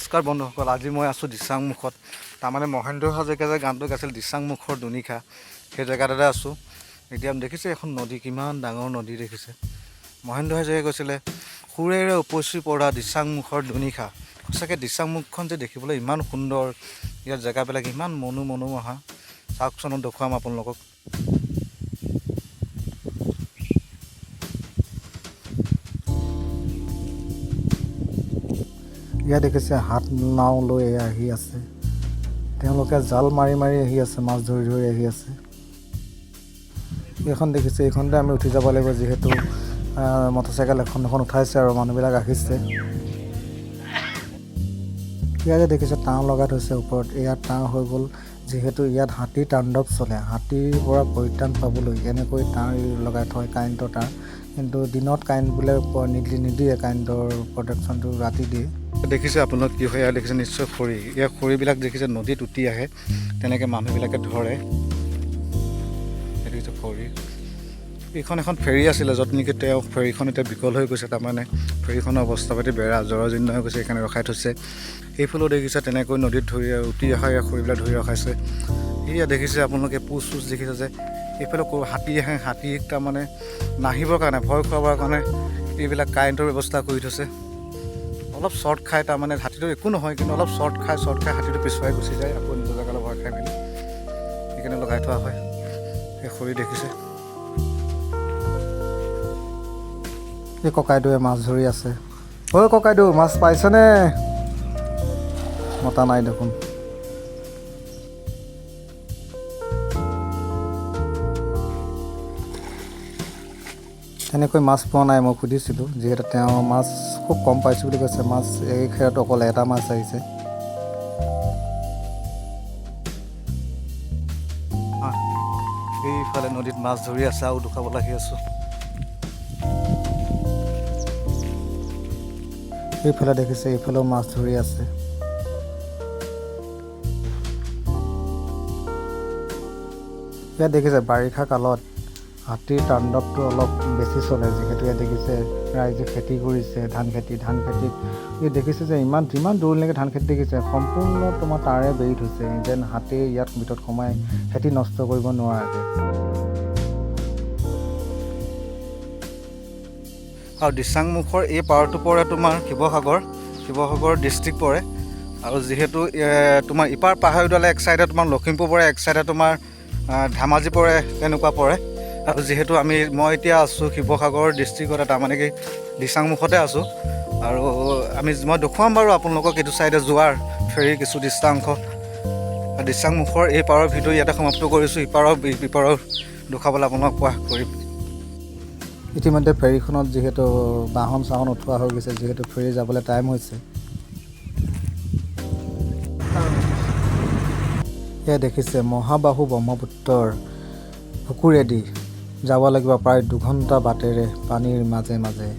নমস্কাৰ বন্ধুসকল, আজি মই আছোঁ দিচাং মুখত। তাৰমানে মহেন্দ্ৰ হাজৰিকাই যে গানটো গাইছিল দিচাং মুখৰ দুনিশা, সেই জেগাতে আছোঁ। এতিয়া দেখিছে এখন নদী, কিমান ডাঙৰ নদী দেখিছে। মহেন্দ্ৰ হাজৰিকাই কৈছিলে সুৰেৰে উপচি পৰা দিচাং মুখৰ দুনিশা। সঁচাকৈ দিচাং মুখখন যে দেখিবলৈ ইমান সুন্দৰ, ইয়াৰ জেগাবিলাক ইমান মনোমোহা। চাওকচোন, দেখুৱাম আপোনালোকক। ইয়াত দেখিছে হাত নাও লৈ আহি আছে, তেওঁলোকে জাল মাৰি মাৰি আহি আছে, মাছ ধৰি ধৰি আহি আছে। এইখন দেখিছে, এইখনতে আমি উঠি যাব লাগিব, যিহেতু মটৰচাইকেল এখন উঠাইছে আৰু মানুহবিলাক আহিছে। ইয়াতে দেখিছে তাঁৰ লগাই থৈছে ওপৰত। ইয়াত তাঁৰ হৈ গ'ল, যিহেতু ইয়াত হাতী তাণ্ডৱ চলে। হাতীৰ পৰা পৰিত্ৰাণ পাবলৈ এনেকৈ তাঁৰ লগাই থয়, কাৰেণ্টৰ তাঁৰ। কিন্তু দিনত কাৰেণ্ট বোলে নিদিয়ে, কাৰেণ্টৰ প্ৰটেকশ্যনটো ৰাতি দিয়ে। দেখিছে আপোনালোক কি হয়, ইয়াত দেখিছে নিশ্চয় খৰি। ইয়াৰ খৰিবিলাক দেখিছে নদীত উটি আহে, তেনেকৈ মানুহবিলাকে ধৰে। দেখিছে খৰি। এইখন এখন ফেৰী আছিলে, য'ত নেকি তেওঁ ফেৰীখন এতিয়া বিকল হৈ গৈছে। তাৰমানে ফেৰীখনৰ অৱস্থা পাতি বেয়া, জৰাজীৰ্ণ হৈ গৈছে, সেইকাৰণে ৰখাই থৈছে। এইফালেও দেখিছে তেনেকৈ নদীত ধৰি উটি অহা ইয়াৰ খৰিবিলাক ধৰি ৰখাইছে। এয়া দেখিছে আপোনালোকে পোচ দেখিছে যে এইফালে হাতী আহে, হাতীক তাৰমানে নাহিবৰ কাৰণে, ভয় খুৱাবৰ কাৰণে এইবিলাক কাৰেণ্টৰ ব্যৱস্থা কৰি থৈছে। অলপ শ্বৰ্ট খাই, তাৰমানে হাতীটো একো নহয়, কিন্তু অলপ শ্বৰ্ট খাই হাতীটো পিছুৱাই গুচি যায়, আকৌ নিজৰ জেগালৈ ভয় খাই মেলি, সেইকাৰণে লগাই থোৱা হয়। সেই খৰি দেখিছে। এই ককাইদেৱে মাছ ধৰি আছে। ঐ ককাইদেউ, মাছ পাইছেনে? মতা নাই দেখোন। তেনেকৈ মাছ পোৱা নাই, মই সুধিছিলোঁ, যিহেতু তেওঁ মাছ খুব কম পাইছোঁ বুলি কৈছে। মাছ এই খেৰত অকল এটা মাছ আহিছে। এইফালে নদীত মাছ ধৰি আছে, আৰু দুখাবলৈ আহি আছোঁ। এইফালে দেখিছে, এইফালেও মাছ ধৰি আছে। ইয়াত দেখিছে বাৰিষা কালত হাতীৰ তাণ্ডৱটো অলপ বেছি চলে, যিহেতু ইয়াত দেখিছে ৰাইজে খেতি কৰিছে, ধান খেতিত ইয়াত দেখিছে যে যিমান দূৰলৈকে ধান খেতি দেখিছে, সম্পূৰ্ণ তোমাৰ তাঁৰে বেৰি থৈছে, যেন হাতীয়ে ইয়াত ভিতৰত সোমাই খেতি নষ্ট কৰিব নোৱাৰাকৈ। আৰু দিচাং মুখৰ এই পাৰটো পৰে তোমাৰ শিৱসাগৰ ডিষ্ট্ৰিক্ট পৰে। আৰু যিহেতু তোমাৰ ইপাৰ পাহাৰডালে এক চাইডে তোমাৰ লখিমপুৰ পৰে, এক চাইডে তোমাৰ ধেমাজি পৰে, তেনেকুৱা পৰে। আৰু যিহেতু মই এতিয়া আছোঁ শিৱসাগৰ ডিষ্ট্ৰিক্টতে, তাৰমানে কি দিচাং মুখতে আছোঁ। আৰু মই দেখুৱাম বাৰু আপোনালোকক এইটো চাইডে যোৱাৰ ফেৰী কিছু দৃশ্যাংশ। দিচাং মুখৰ এই পাৰৰ ভিডিঅ' ইয়াতে সমাপ্ত কৰিছোঁ। ইপাৰৰ দেখুৱাবলৈ আপোনালোকক কোৱা কৰিম। ইতিমধ্যে ফেৰীখনত যিহেতু বাহন চাহন উঠোৱা হৈ গৈছে, যিহেতু ফেৰী যাবলৈ টাইম হৈছে। এয়া দেখিছে মহাবাহু ব্ৰহ্মপুত্ৰৰ বুকুৰেদি যাব লাগিব প্ৰায় 2 ঘণ্টা বাটেৰে পানীৰ মাজে মাজে।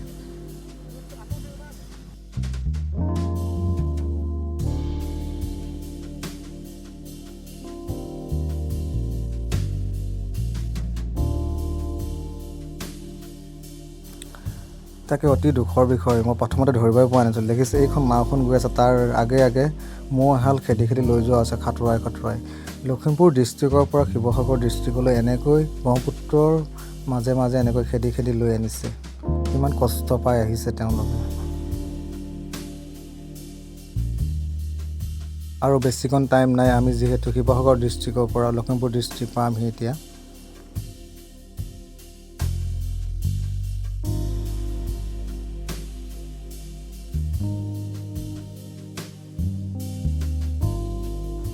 তাকে অতি দুখৰ বিষয়, মই প্ৰথমতে ধৰিবই পৰা নাছিলোঁ। দেখিছে এইখন নাওখন গৈ আছে, তাৰ আগে আগে মৌ এহাল খেদি লৈ যোৱা আছে, খাটুৱাই। লখিমপুৰ ডিষ্ট্ৰিক্টৰ পৰা শিৱসাগৰ ডিষ্ট্ৰিক্টলৈ এনেকৈ ব্ৰহ্মপুত্ৰৰ মাজে মাজে এনেকৈ খেদি লৈ আনিছে। কিমান কষ্ট পাই আহিছে তেওঁলোকে। আৰু বেছিকণ টাইম নাই, আমি যিহেতু শিৱসাগৰ ডিষ্ট্ৰিক্টৰ পৰা লখিমপুৰ ডিষ্ট্ৰিক্ট পামহি এতিয়া।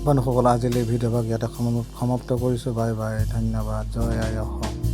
বন্ধুসকল, আজিলৈ ভিডিঅ'ভাগ ইয়াতে সমাপ্ত কৰিছোঁ। বাই বাই, ধন্যবাদ, জয় আই অসম।